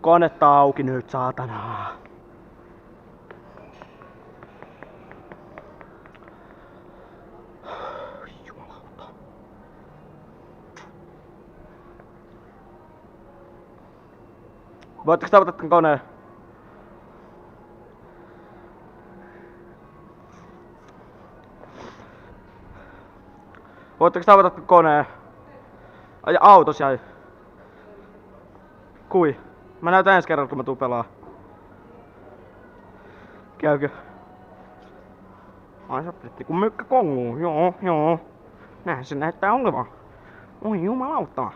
konetta auki nyt, saatana. Jumalauta. Voitteko tavata tän koneen? Voitteko tavata tän koneen? Ai autos jäi. Kui? Mä näytän ensi kerralla kun mä tuun pelaa. Käykö? Ai se petti kun mykkä konguu. Joo. Näin se näyttää olevan. Oi jumalauta.